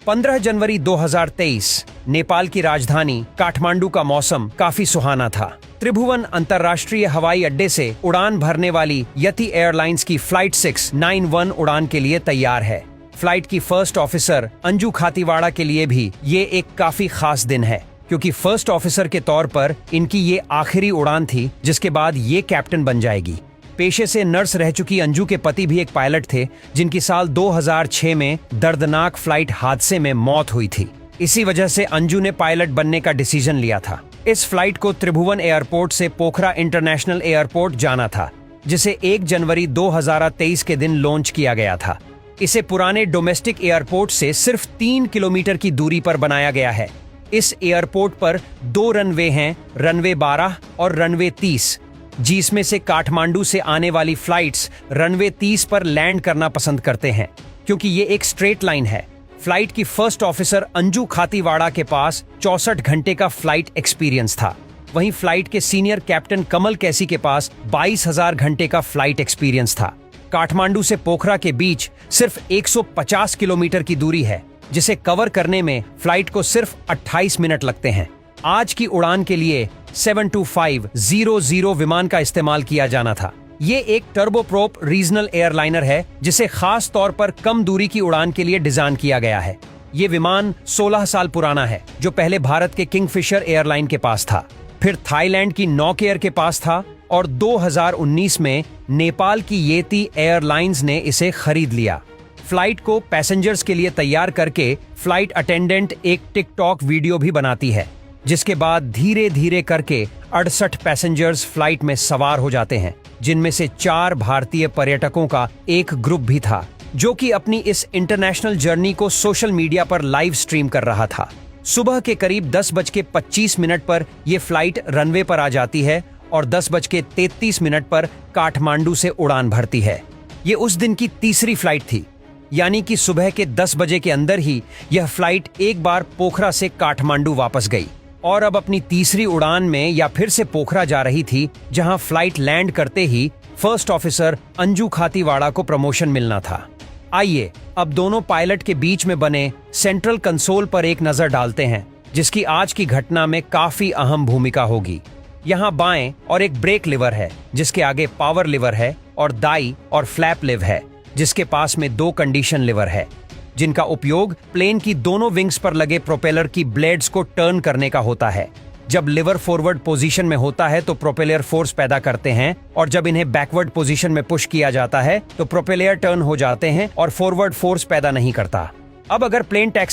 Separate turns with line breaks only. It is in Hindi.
15 जनवरी 2023 नेपाल की राजधानी काठमांडू का मौसम काफी सुहाना था। त्रिभुवन अंतर्राष्ट्रीय हवाई अड्डे से उड़ान भरने वाली यति एयरलाइंस की फ्लाइट 691 उड़ान के लिए तैयार है। फ्लाइट की फर्स्ट ऑफिसर अंजू खातीवाड़ा के लिए भी ये एक काफी खास दिन है, क्योंकि फर्स्ट ऑफिसर के तौर पर इनकी ये आखिरी उड़ान थी, जिसके बाद ये कैप्टन बन जाएगी। पेशे से नर्स रह चुकी अंजू के पति भी एक पायलट थे, जिनकी साल 2006 में दर्दनाक फ्लाइट हादसे में मौत हुई थी। इसी वजह से अंजू ने पायलट बनने का डिसीजन लिया था। इस फ्लाइट को त्रिभुवन एयरपोर्ट से पोखरा इंटरनेशनल एयरपोर्ट जाना था, जिसे 1 जनवरी 2023 के दिन लॉन्च किया गया था। इसे पुराने डोमेस्टिक एयरपोर्ट से सिर्फ 3 किलोमीटर की दूरी पर बनाया गया है। इस एयरपोर्ट पर 2 रनवे हैं, रनवे 12 और रनवे 30, जिसमें से काठमांडू से आने वाली फ्लाइट्स रनवे 30 पर लैंड करना पसंद करते हैं, क्योंकि ये एक स्ट्रेट लाइन है। फ्लाइट की फर्स्ट ऑफिसर अंजू खातीवाड़ा के पास 64 घंटे का फ्लाइट एक्सपीरियंस था। वहीं फ्लाइट के सीनियर कैप्टन कमल कैसी के पास 22,000 घंटे का फ्लाइट एक्सपीरियंस था। काठमांडू से पोखरा के बीच सिर्फ 150 किलोमीटर की दूरी है, जिसे कवर करने में फ्लाइट को सिर्फ 28 मिनट लगते हैं। आज की उड़ान के लिए 72500 विमान का इस्तेमाल किया जाना था। ये एक टर्बोप्रोप रीजनल एयरलाइनर है, जिसे खास तौर पर कम दूरी की उड़ान के लिए डिजाइन किया गया है। ये विमान 16 साल पुराना है, जो पहले भारत के किंगफिशर एयरलाइन के पास था, फिर थाईलैंड की नौकेयर के पास था, और 2019 में नेपाल की येती एयरलाइंस ने इसे खरीद लिया। फ्लाइट को पैसेंजर्स के लिए तैयार करके फ्लाइट अटेंडेंट एक टिकटॉक वीडियो भी बनाती है, जिसके बाद धीरे धीरे करके 68 पैसेंजर्स फ्लाइट में सवार हो जाते हैं, जिनमें से 4 भारतीय पर्यटकों का एक ग्रुप भी था, जो कि अपनी इस इंटरनेशनल जर्नी को सोशल मीडिया पर लाइव स्ट्रीम कर रहा था। सुबह के करीब 10:25 पर यह फ्लाइट रनवे पर आ जाती है और 10:33 पर काठमांडू से उड़ान भरती है। ये उस दिन की तीसरी फ्लाइट थी, यानी कि सुबह के 10 बजे के अंदर ही यह फ्लाइट एक बार पोखरा से काठमांडू वापस गई और अब अपनी तीसरी उड़ान में या फिर से पोखरा जा रही थी, जहां फ्लाइट लैंड करते ही फर्स्ट ऑफिसर अंजू खातीवाड़ा को प्रमोशन मिलना था। आइए अब दोनों पायलट के बीच में बने सेंट्रल कंसोल पर एक नजर डालते हैं, जिसकी आज की घटना में काफी अहम भूमिका होगी। यहाँ बाएं और एक ब्रेक लिवर है, जिसके आगे पावर लिवर है, और दाई और फ्लैप लिव है, जिसके पास में 2 कंडीशन लिवर है, जिनका उपयोग प्लेन की दोनों विंग्स पर लगे प्रोपेलर की ब्लेड्स को टर्न करने का होता है। जब लिवर फॉरवर्ड पोजीशन में होता है तो प्रोपेलर फोर्स पैदा करते हैं, और जब इन्हें बैकवर्ड पोजीशन में पुश किया जाता है तो प्रोपेलर टर्न हो जाते हैं और फॉरवर्ड फोर्स पैदा नहीं करता। अब अगर प्लेन टैक्सी